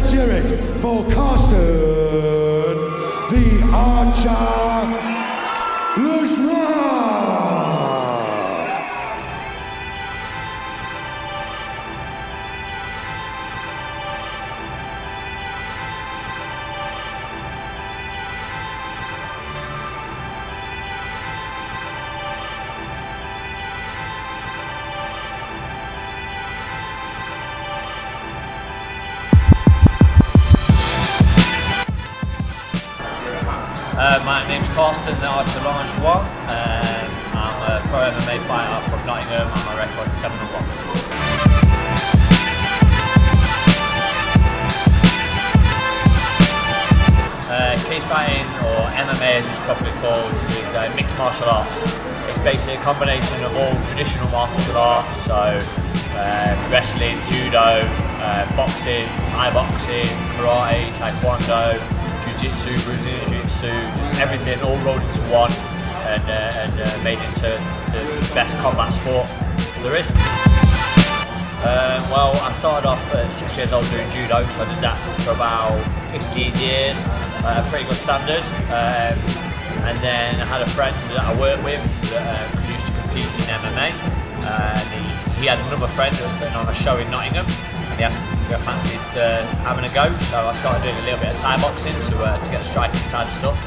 Let's hear it for Karsten The Archer Lenjoint. My name's Karsten The Archer Lenjoint. I'm a pro MMA fighter from Nottingham and my record is 7-1. Cage fighting, or MMA as it's properly called, is mixed martial arts. It's basically a combination of all traditional martial arts, so wrestling, judo, boxing, Thai boxing, karate, taekwondo, jiu-jitsu, Brazilian jiu-jitsu, just everything all rolled into one and made into the best combat sport there is. Well, I started off at 6 years old doing judo, so I did that for about 15 years, pretty good standard. And then I had a friend that I worked with that used to compete in MMA. He had another friend that was putting on a show in Nottingham, and he asked me if I fancied having a go, so I started doing a little bit of Thai boxing to get the striking side of stuff,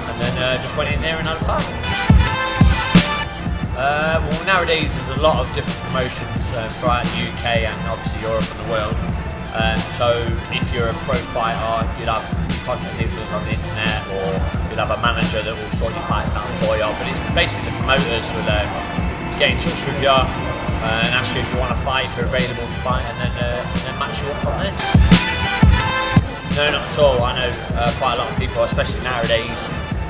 and then just went in there and had a fight. Well, nowadays there's a lot of different promotions throughout the UK and obviously Europe and the world. So if you're a pro fighter, you'd have contact details on the internet, or you'd have a manager that will sort your fights out for you. But it's basically the promoters will get in touch with you and ask you if you want to fight, if you're available to fight, and then match you up from there. No, not at all. I know quite a lot of people, especially nowadays,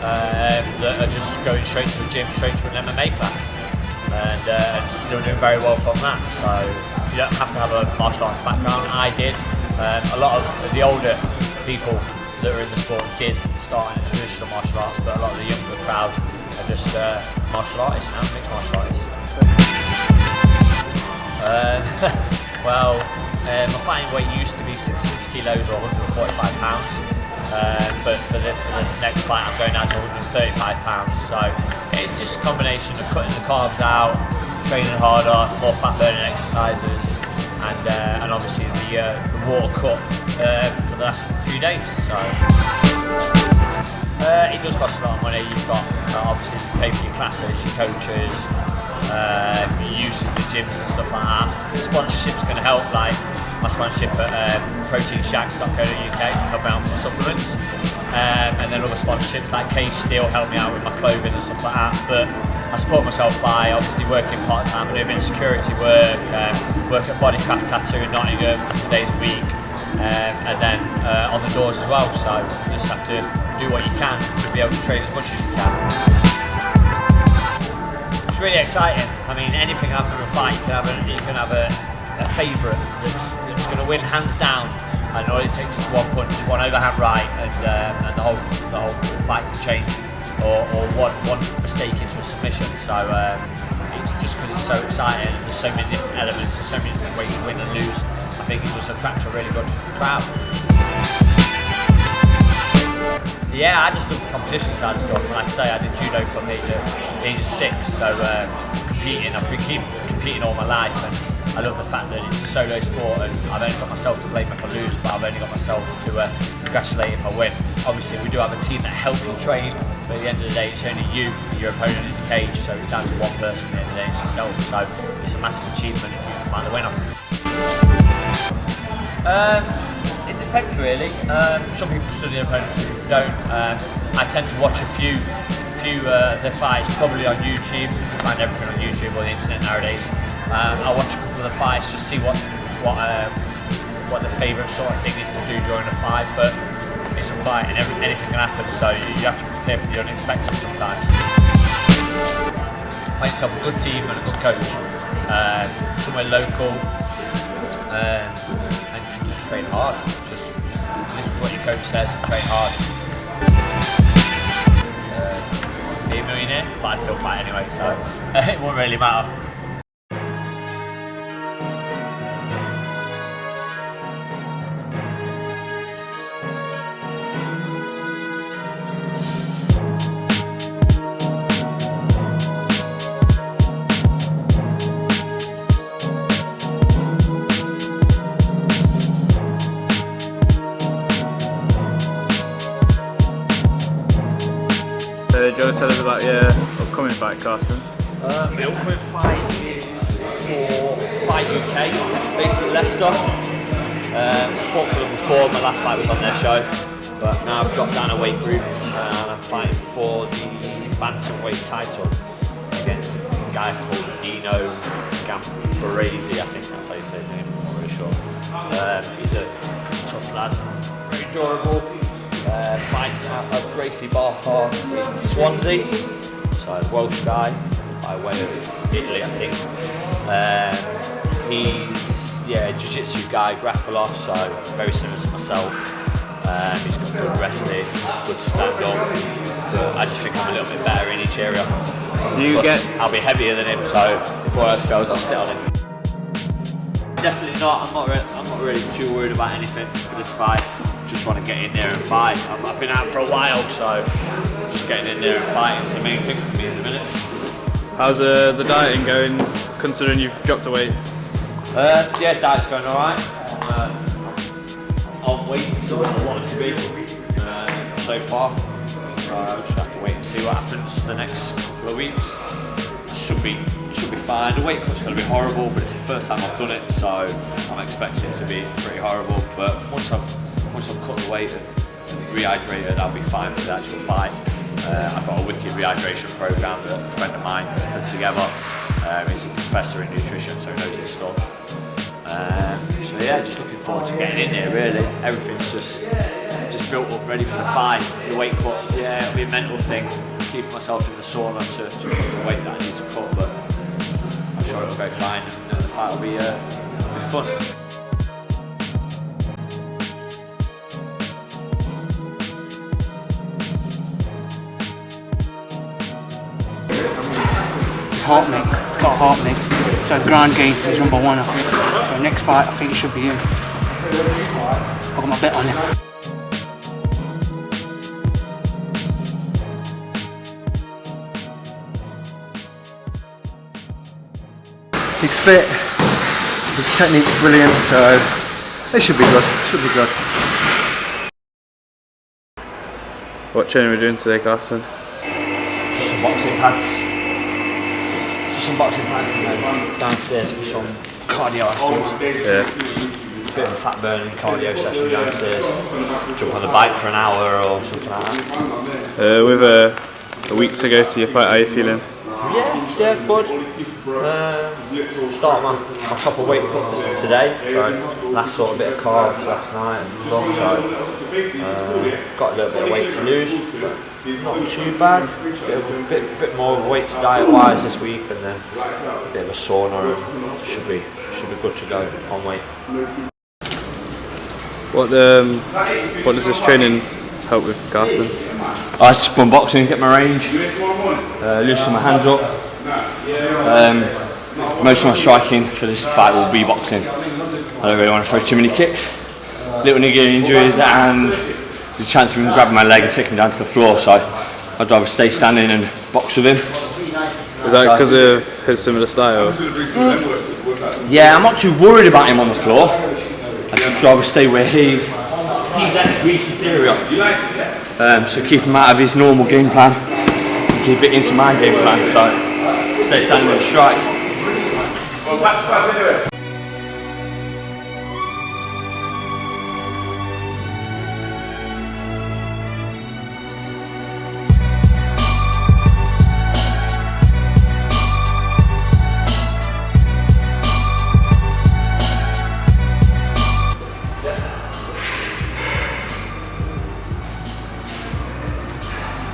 that are just going straight to the gym, straight to an MMA class, and still doing very well from that. So you don't have to have a martial arts background. I did. A lot of the older people that are in the sport did start in traditional martial arts, but a lot of the younger crowd are just martial artists now, mixed martial artists. Well, my fighting weight used to be 66 kilos or 145 pounds, but for the next fight I'm going down to 135 pounds. So it's just a combination of cutting the carbs out, training harder, more fat burning exercises, and obviously the water cut for the last few days. So it does cost a lot of money. You've got obviously to pay for your classes, your coaches, use of the gyms and stuff like that. Sponsorship's going to help, like my sponsorship at proteinshacks.co.uk help me out with my supplements, and then other sponsorships like Cage Steel help me out with my clothing and stuff like that. But I support myself by obviously working part-time. I do a bit of security work, work at Bodycraft Tattoo in Nottingham a couple days a week, and then on the doors as well. So you just have to do what you can to be able to train as much as you can. It's really exciting. I mean, anything happens in a fight. You can have a favourite that's going to win hands down, and all it takes is one punch, one overhand right, and the whole fight can change, or one mistake into a submission. So it's just because it's so exciting, and there's so many different elements, there's so many different ways to win and lose. I think it just attracts a really good crowd. Yeah, I just love the competition side of stuff. Like I say, I did judo from the age of 6, so I've been competing all my life, and I love the fact that it's a solo sport, and I've only got myself to blame if I lose, but I've only got myself to congratulate if I win. Obviously, we do have a team that helps you train, but at the end of the day, it's only you and your opponent in the cage, so it's down to one person at the end of the day, it's yourself. So it's a massive achievement if you can find the winner. It depends really. Some people study opponents, some people don't. I tend to watch a few of their fights, probably on YouTube. You can find everything on YouTube or the internet nowadays. I watch a couple of the fights, just see what the favourite sort of thing is to do during a fight. But it's a fight, and anything can happen. So you have to prepare for the unexpected sometimes. Find yourself a good team and a good coach, somewhere local, and just train hard. Just listen to what your coach says and train hard. Be a millionaire, but I'd still fight anyway, so it won't really matter. tell us about your upcoming fight, Karsten? My upcoming fight is for Fight UK, based in Leicester. Fought for them before, my last fight was on their show, but now I've dropped down a weight group and I'm fighting for the bantamweight title against a guy called Dino Gambarese, I think that's how you say his name, I'm not really sure. He's a tough lad, very durable. Fights out of Gracie Barker in Swansea, so a Welsh guy by way of Italy, I think. He's a jiu-jitsu guy, grappler, so very similar to myself. He's got good wrestling, good stand-up, but I just think I'm a little bit better in each area. I'll be heavier than him, so if all else goes, I'll sit on him. Definitely not. I'm not really too worried about anything for this fight. Just want to get in there and fight. I've been out for a while, so just getting in there and fighting is the main thing for me at the minute. How's the dieting going, considering you've dropped a weight? Yeah, diet's going alright. I'm on weight, so I want it to be so far. So I'll just have to wait and see what happens the next couple of weeks. Should be fine. The weight cut's going to be horrible, but it's the first time I've done it, so I'm expecting it to be pretty horrible. But once I've cut the weight and rehydrated, I'll be fine for the actual fight. I've got a wicked rehydration program that a friend of mine has put together. He's a professor in nutrition, so he knows his stuff. So yeah, just looking forward to getting in there. Really, everything's just built up, ready for the fight. The weight cut, yeah, it'll be a mental thing. Keeping myself in the sauna to cut the weight that I need to cut, but I'm sure it'll go fine, and the fight will be fun. Heart mate, it's got a heart mate. So ground game is number one, I think. So next fight, I think it should be him. I've got my bet on him. He's fit, his technique's brilliant, so it should be good. What training are we doing today, Karsten? Just some boxing pads and then downstairs for some cardio afterwards. Yeah. Bit of a fat burning cardio session downstairs. Jump on the bike for an hour or something like that. With a week to go to your fight, how are you feeling? Yeah, good. Start my proper weight cut today, so last sort of bit of carbs last night and stuff, so got a little bit of weight to lose, but not too bad. Bit more of a weight to diet wise this week, and then a bit of a sauna, and should be good to go on weight. What does this training help with, Karsten? I just run boxing, get my range, loosen my hands up. Most of my striking for this fight will be boxing. I don't really want to throw too many kicks. Little niggling injuries, and there's a chance of him grabbing my leg and taking me down to the floor, so I'd rather stay standing and box with him. Is that because of his similar style? Yeah, I'm not too worried about him on the floor. I'd just rather stay where he's at his weakest area. So keep him out of his normal game plan, and keep it into my game plan, so stay standing and strike.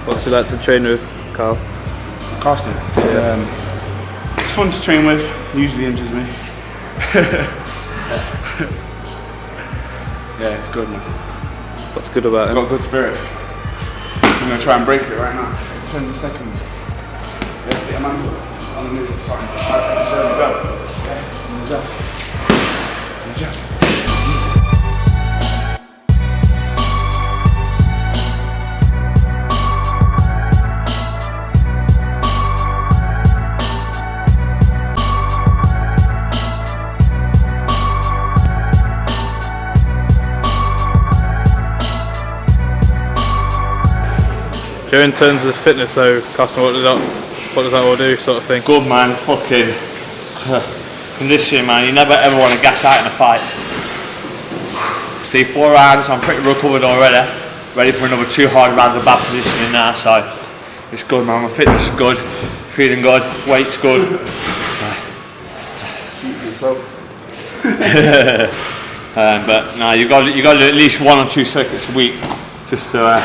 What's it like to train with, Carl? Karsten. It's fun to train with, usually injures me. Yeah, it's good, man. What's good about him? Got a good spirit. I'm going to try and break it right now. 10 seconds. Yeah, get your man's up. On the move. Sorry. 5 seconds. There we go. There we go. There we go. So in terms of the fitness though, Karsten, what does that all do, sort of thing? Good man, fucking conditioning man, you never ever want to gas out in a fight. See, 4 rounds, I'm pretty recovered already. Ready for another 2 hard rounds of bad positioning now, so it's good man, my fitness is good, feeling good, weight's good. But no, you got to do at least 1 or 2 circuits a week just to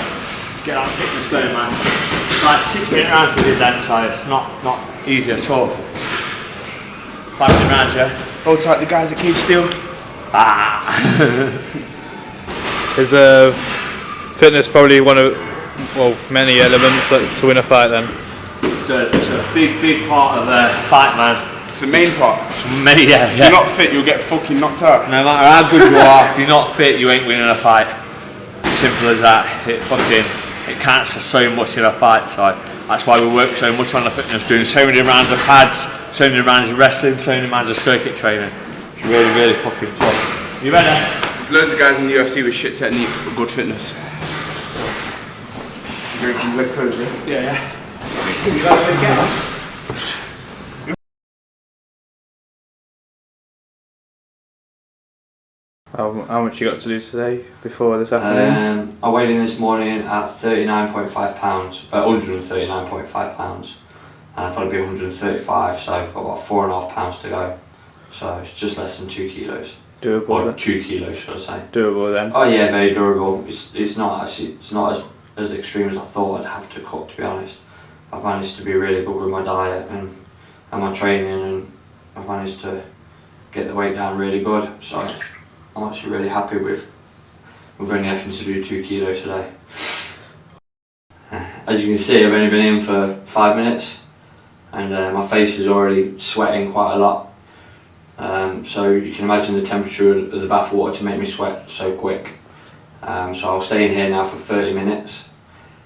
get that fitness going, man. It's like 6-minute rounds we did then, so it's not easy at all. 5-minute rounds, yeah. Hold tight, the guys at Cage Steel. Is fitness probably one of, well, many elements to win a fight then? It's a big part of the fight, man. It's the main part. Yeah. If you're not fit, you'll get fucking knocked out. No matter how good you are, if you're not fit, you ain't winning a fight. Simple as that. It counts for so much in a fight, so that's why we work so much on the fitness, doing so many rounds of pads, so many rounds of wrestling, so many rounds of circuit training. It's really fucking tough. You ready? There's loads of guys in the UFC with shit technique but good fitness. You're drinking leg close, yeah? Yeah. How much you got to do today before this afternoon? I weighed in this morning at 39.5 pounds, 139.5 pounds, and I thought it'd be 135, so I've got about 4.5 pounds to go. So it's just less than 2 kilos. Doable. Or 2 kilos, should I say? Doable then. Oh yeah, very durable. It's not as extreme as I thought I'd have to cut, to be honest. I've managed to be really good with my diet and my training, and I've managed to get the weight down really good. So I'm actually really happy with only having to do 2 kilos today. As you can see, I've only been in for 5 minutes, and my face is already sweating quite a lot. So you can imagine the temperature of the bath water to make me sweat so quick. So I'll stay in here now for 30 minutes,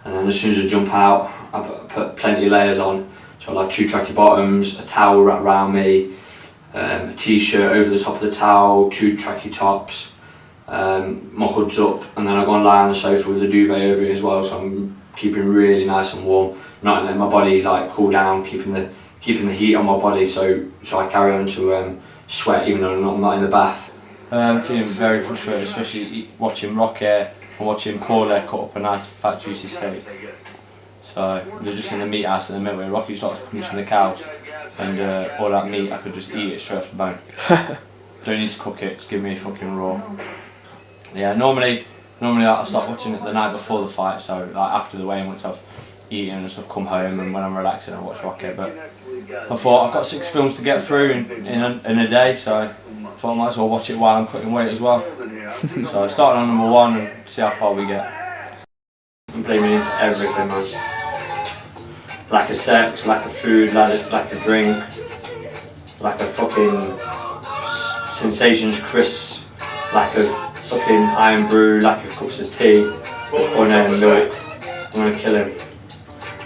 and then as soon as I jump out, I put plenty of layers on. So I'll have 2 tracky bottoms, a towel wrapped around me, a t-shirt over the top of the towel, 2 tracky tops, my hood's up, and then I go and lie on the sofa with the duvet over it as well, so I'm keeping really nice and warm, not letting my body like cool down, keeping the heat on my body, so I carry on to sweat even though I'm not in the bath. I'm feeling very frustrated, especially watching Rocky and watching Paul cut up a nice fat juicy steak. So they're just in the meat house in the middle where Rocky starts punching the cows, and all that meat I could just eat it straight off the bone. Don't need to cook it, just give me fucking raw. Yeah, normally I start watching it the night before the fight, so like after the weigh-in, once I've eaten and stuff, come home, and when I'm relaxing I watch Rocky. But I thought I've got 6 films to get through in a day, so I thought I might as well watch it while I'm cutting weight as well. So I started on number 1 and see how far we get. I'm blaming him for everything, man. Lack of sex, lack of food, lack of drink, lack of fucking sensations, crisps, lack of fucking iron brew, lack of cups of tea, or no milk. I'm gonna kill him.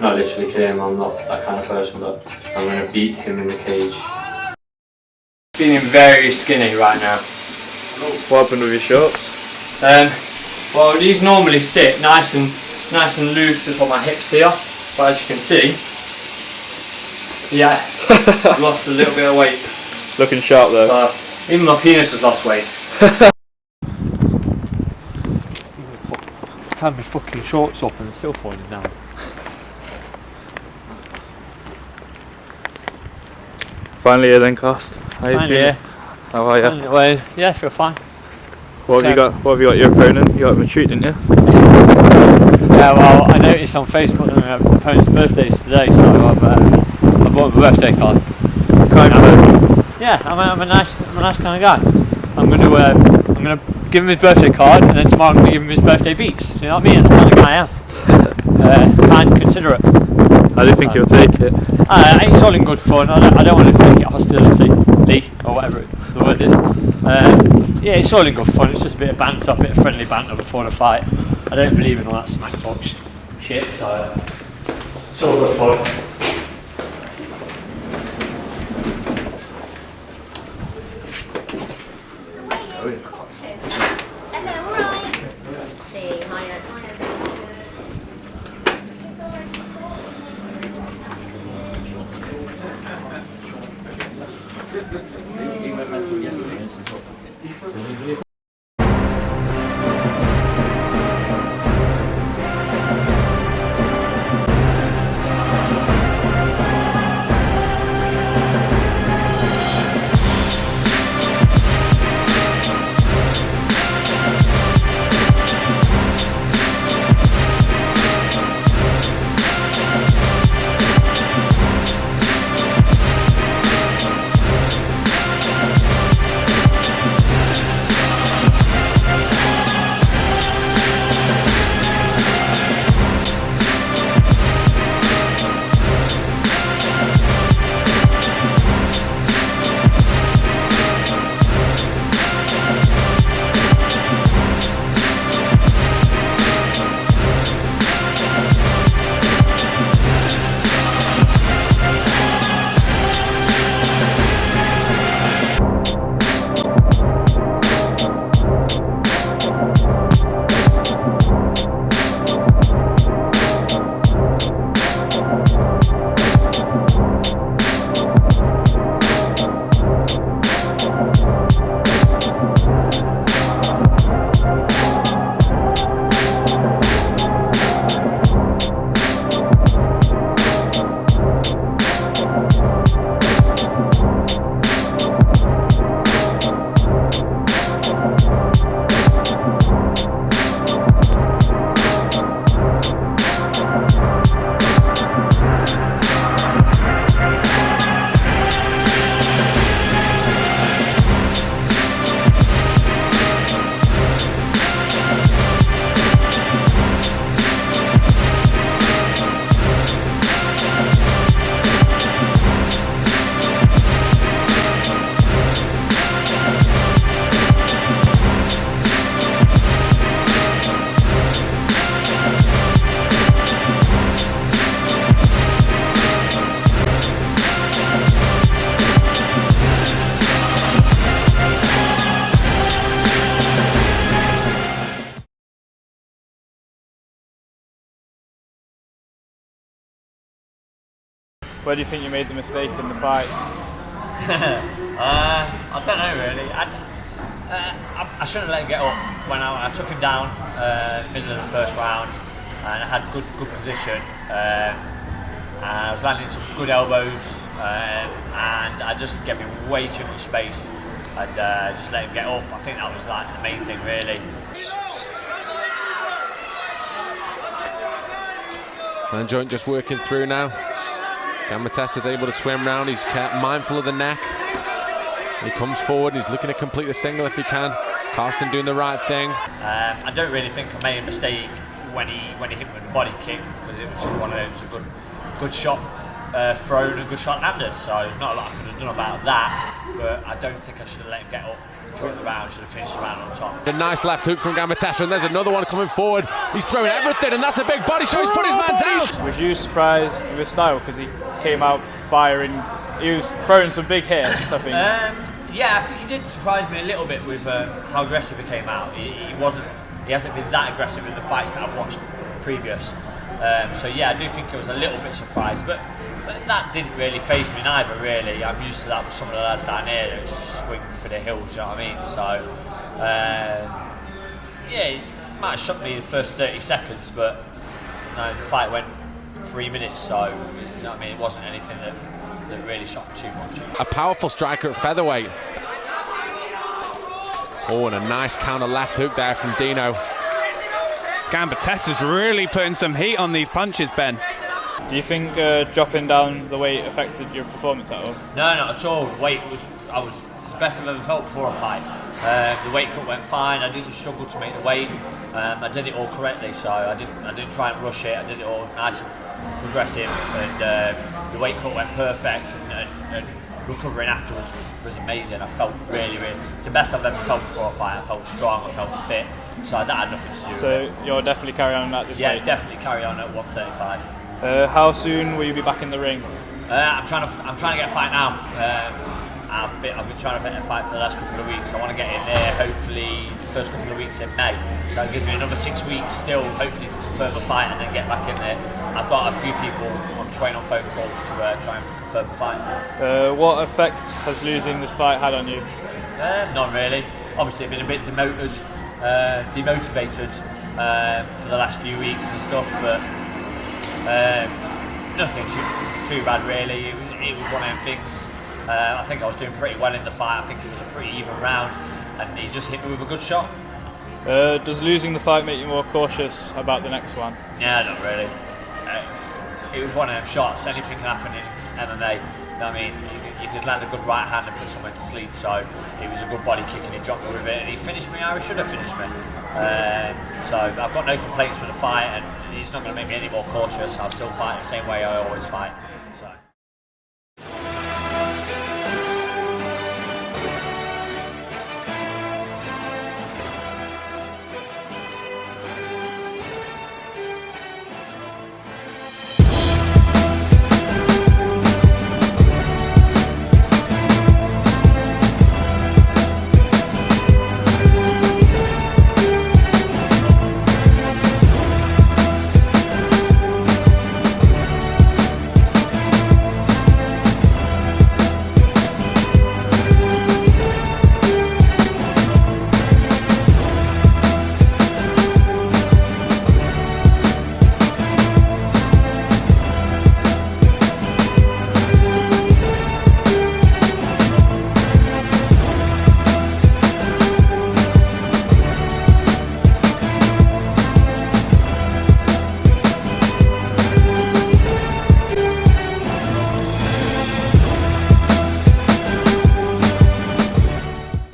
Not literally kill him, I'm not that kind of person, but I'm gonna beat him in the cage. Feeling very skinny right now. What happened with your shorts? Well, these normally sit nice and loose just on my hips here, but as you can see, yeah, I've lost a little bit of weight. Looking sharp though. Even my penis has lost weight. I've had my fucking shorts up and it's still falling down. Finally here then, Karst. How you feeling? How are you? Well, yeah, I feel fine. What have you got? What have you got? Your opponent? You got him a treat, didn't you? Yeah, well, I noticed on Facebook that my opponent's birthday is today, so I bought him a birthday card. Yeah, I'm a nice kind of guy. I'm gonna give him his birthday card, and then tomorrow I'm gonna give him his birthday beats. You know what I mean? That's the kind of guy I am. Kind and considerate. How do you think he'll take it? It's all in good fun. I don't want to take it hostility, or whatever the word is. Yeah, it's all in good fun. It's just a bit of banter, a bit of friendly banter before the fight. I don't believe in all that smack talk shit, so it's all good fun. Where do you think you made the mistake in the fight? I don't know really. I shouldn't let him get up. When I took him down middle of the first round, and I had good position. And I was landing some good elbows, and I just gave him way too much space, and just let him get up. I think that was like the main thing really. Lenjoint just working through now. Gambettas is able to swim round. He's mindful of the neck. He comes forward and he's looking to complete the single if he can. Karsten doing the right thing. I don't really think I made a mistake when he hit me with the body kick, because it was just one of those, a good shot thrown and good shot landed. So there's not a lot I could have done about that. But I don't think I should have let him get up during the round. Should have finished the round on top. The nice left hook from Gambettas, and there's another one coming forward. He's throwing everything, and that's a big body shot. He's put his man down. Was you surprised with his style? Because he came out firing, he was throwing some big hits, I think. Yeah, I think he did surprise me a little bit with how aggressive he came out. He hasn't been that aggressive in the fights that I've watched previous. So yeah, I do think I was a little bit surprised, but that didn't really faze me neither really. I'm used to that with some of the lads down here that swing for the hills, you know what I mean? So yeah, it might have shocked me the first 30 seconds, but no, the fight went 3 minutes, so you know what I mean, it wasn't anything that really shocked too much. A powerful striker at featherweight. Oh, and a nice counter left hook there from Dino. Gambettas is really putting some heat on these punches, Ben. Do you think dropping down the weight affected your performance at all? No, not at all. Weight was it's the best I've ever felt before a fight. The weight cut went fine. I didn't struggle to make the weight. I did it all correctly, so I didn't try and rush it. I did it all nice and progressive, and the weight cut went perfect, and recovering afterwards was amazing. I felt really, it's the best I've ever felt before a fight. I felt strong, I felt fit, so that had nothing to do with it. So you'll definitely carry on at this weight? Yeah, definitely carry on at 135. How soon will you be back in the ring? I'm trying to get a fight now. I've been trying to get a fight for the last couple of weeks. I want to get in there hopefully the first couple of weeks in May. So it gives me another 6 weeks still, hopefully, to confirm a fight and then get back in there. I've got a few people I'm just waiting on phone calls to try and confirm the fight. What effect has losing this fight had on you? Not really. Obviously I've been a bit demotivated for the last few weeks and stuff, but nothing too bad really. It was one of them things. I think I was doing pretty well in the fight. I think it was a pretty even round, and he just hit me with a good shot. Does losing the fight make you more cautious about the next one? Yeah, not really. It was one of them shots. Anything can happen in MMA. You know what I mean? You could land a good right hand and put someone to sleep. So it was a good body kick, and he dropped me with it, and he finished me how he should have finished me. So I've got no complaints with the fight, and it's not going to make me any more cautious. I'll still fight the same way I always fight.